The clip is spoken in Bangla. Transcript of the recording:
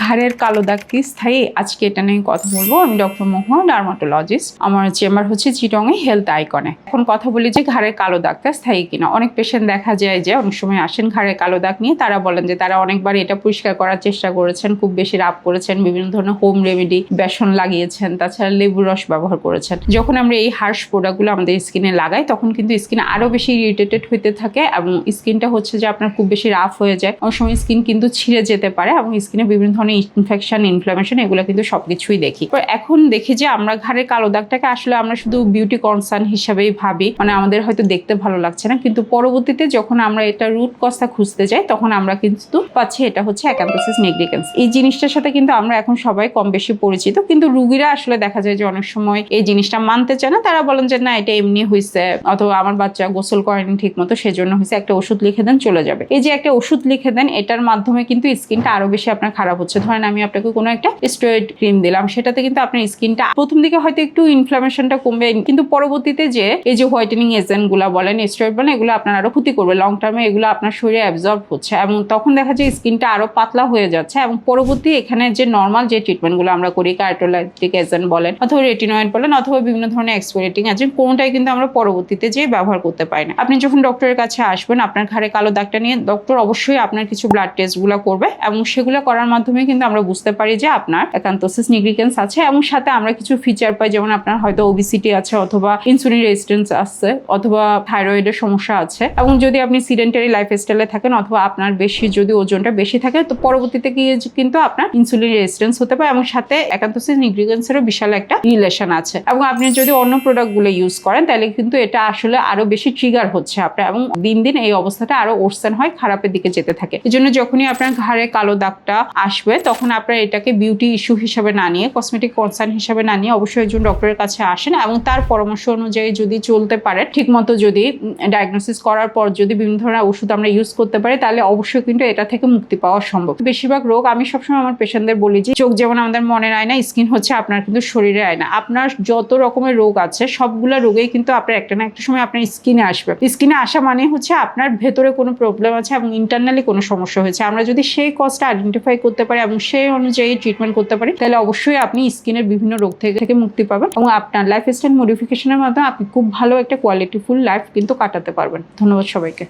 ঘাড়ের কালো দাগ কি স্থায়ী? আজকে এটা নিয়ে কথা বলবো। আমি ডক্টর মহুয়া, ডার্মাটোলজিস্ট। আমার চেম্বার হচ্ছে চিটংয়ে হেলথ আইকনে। এখন কথা বলি যে ঘাড়ের কালো দাগটা স্থায়ী কিনা। অনেক পেশেন্ট দেখা যায় যে অনেক সময় আসেন ঘাড়ের কালো দাগ নিয়ে, তারা বলেন যে তারা অনেকবার এটা পরিষ্কার করার চেষ্টা করেছেন, খুব বেশি রাব করেছেন, বিভিন্ন ধরনের হোম রেমেডি, বেসন লাগিয়েছেন, তাছাড়া লেবুর রস ব্যবহার করেছেন। যখন আমরা এই হার্শ প্রোডাক্টগুলো আমাদের স্কিনে লাগাই তখন কিন্তু স্কিন আরো বেশি ইরিটেটেড হইতে থাকে এবং স্কিনটা হচ্ছে যে আপনার খুব বেশি রাফ হয়ে যায়। অনেক সময় স্কিন কিন্তু ছিঁড়ে যেতে পারে এবং স্কিনে বিভিন্ন ধরনের ইনফেকশন, ইনফ্লামেশন, এগুলো কিন্তু সবকিছুই দেখি। এখন দেখি যে আমরা ঘাড়ের কালো দাগটাকে আসলে আমরা শুধু বিউটি কনসার্ন হিসাবেই ভাবি, মানে আমাদের হয়তো দেখতে ভালো লাগছে না, কিন্তু পরবর্তীতে যখন আমরা এটা রুট কজটা খুঁজতে যাই তখন আমরা কিন্তু পাচ্ছি এটা হচ্ছে অ্যাকান্থোসিস নিগ্রিকেন্স। এই জিনিসটার সাথে কিন্তু আমরা এখন সবাই কম বেশি পরিচিত, কিন্তু রুগীরা আসলে দেখা যায় যে অনেক সময় এই জিনিসটা মানতে চায় না। তারা বলেন যে না, এটা এমনি হয়েছে, অথবা আমার বাচ্চা গোসল করেনি ঠিক মতো সেজন্য হয়েছে, একটা ওষুধ লিখে দেন চলে যাবে। এই যে একটা ওষুধ লিখে দেন, এটার মাধ্যমে কিন্তু স্কিনটা আরো বেশি আপনার খারাপ হচ্ছে। ধরেন আমি আপনাকে কোনো একটা স্টেরয়েড ক্রিম দিলাম, সেটাতে কিন্তু আপনার স্কিনটা প্রথম দিকে হয়তো একটু ইনফ্লামেশনটা কমবে, কিন্তু পরবর্তীতে যে এই যে হোয়াইটেনিং এজেন্ট গুলা বলেন, স্টেরয়েড বলেন, এগুলো আপনার আরো ক্ষতি করবে। লং টার্মে এগুলো আপনার শরীরে অ্যাবজর্ব হচ্ছে এবং তখন দেখা যায় স্কিনটা আরো পাতলা হয়ে যাচ্ছে। এবং পরবর্তী এখানে যে নর্মাল যে ট্রিটমেন্ট গুলো আমরা করি, কার্টোলাইটিক এজেন্ট বলেন অথবা রেটিনয়েড বলেন অথবা বিভিন্ন ধরনের এক্সফোলিয়েটিং এজেন্ট, কোনটাই কিন্তু আমরা পরবর্তীতে যে ব্যবহার করতে পারি না। আপনি যখন ডক্টরের কাছে আসবেন আপনার ঘাড়ে কালো দাগটা নিয়ে, ডক্টর অবশ্যই আপনার কিছু ব্লাড টেস্ট গুলো করবে এবং সেগুলো করার মাধ্যমে কিন্তু আমরা বুঝতে পারি যে আপনার অ্যাকান্থোসিস নিগ্রিকেন্স আছে। এবং সাথে আমরা কিছু ফিচার পাই, যেমন আপনার হয়তো ওবিসিটি আছে, অথবা ইনসুলিন রেজিস্ট্যান্স আছে, অথবা থাইরয়েডের সমস্যা আছে। এবং যদি আপনি সিডেন্টারি লাইফস্টাইলে থাকেন অথবা আপনার বেশি যদি ওজনটা বেশি থাকে, তো পরবর্তীতে কিন্তু আপনার ইনসুলিন রেজিস্ট্যান্স হতে পারে এবং সাথে অ্যাকান্থোসিস নিগ্রিকেন্সেরও বিশাল একটা রিলেশন আছে। এবং আপনি যদি অন্য প্রোডাক্টগুলো ইউজ করেন তাহলে কিন্তু এটা আসলে আরো বেশি ট্রিগার হচ্ছে আপনার, এবং দিন দিন এই অবস্থাটা আরো ওরসেন হয়, খারাপের দিকে যেতে থাকে। এই জন্য যখনই আপনার ঘাড়ে কালো দাগটা আসবে তখন আপনার এটাকে বিউটি ইস্যু হিসেবে না নিয়ে, কসমেটিক কনসার্ন হিসেবে না নিয়ে অবশ্যই একজন ডক্টরের কাছে আসেন এবং তার পরামর্শ অনুযায়ী যদি চলতে পারে, ঠিক মতো যদি ডায়াগনোসিস করার পর যদি বিভিন্ন ধরনের ওষুধ আমরা ইউজ করতে পারি, তাহলে অবশ্যই কিন্তু এটা থেকে মুক্তি পাওয়া সম্ভব। বেশিরভাগ রোগ আমি সবসময় আমার পেশেন্টদের বলি যে চোখ যেমন আমাদের মনের আয়না, স্কিন হচ্ছে আপনার কিন্তু শরীরের আয়না। আপনার যত রকমের রোগ আছে সবগুলা রোগেই কিন্তু আপনার একটা না একটা সময় আপনার স্কিনে আসবে। স্কিনে আসা মানে হচ্ছে আপনার ভেতরে কোনো প্রবলেম আছে এবং ইন্টারনালি কোনো সমস্যা হয়েছে। আমরা যদি সেই কজটা আইডেন্টিফাই করতে পারি এবং সেই অনুযায়ী ট্রিটমেন্ট করতে পারি, তাহলে অবশ্যই আপনি স্কিনের বিভিন্ন রোগ থেকে মুক্তি পাবেন এবং আপনার লাইফস্টাইল মডিফিকেশনের মাধ্যমে আপনি খুব ভালো একটা কোয়ালিটিফুল লাইফ কিন্তু কাটাতে পারবেন। ধন্যবাদ সবাইকে।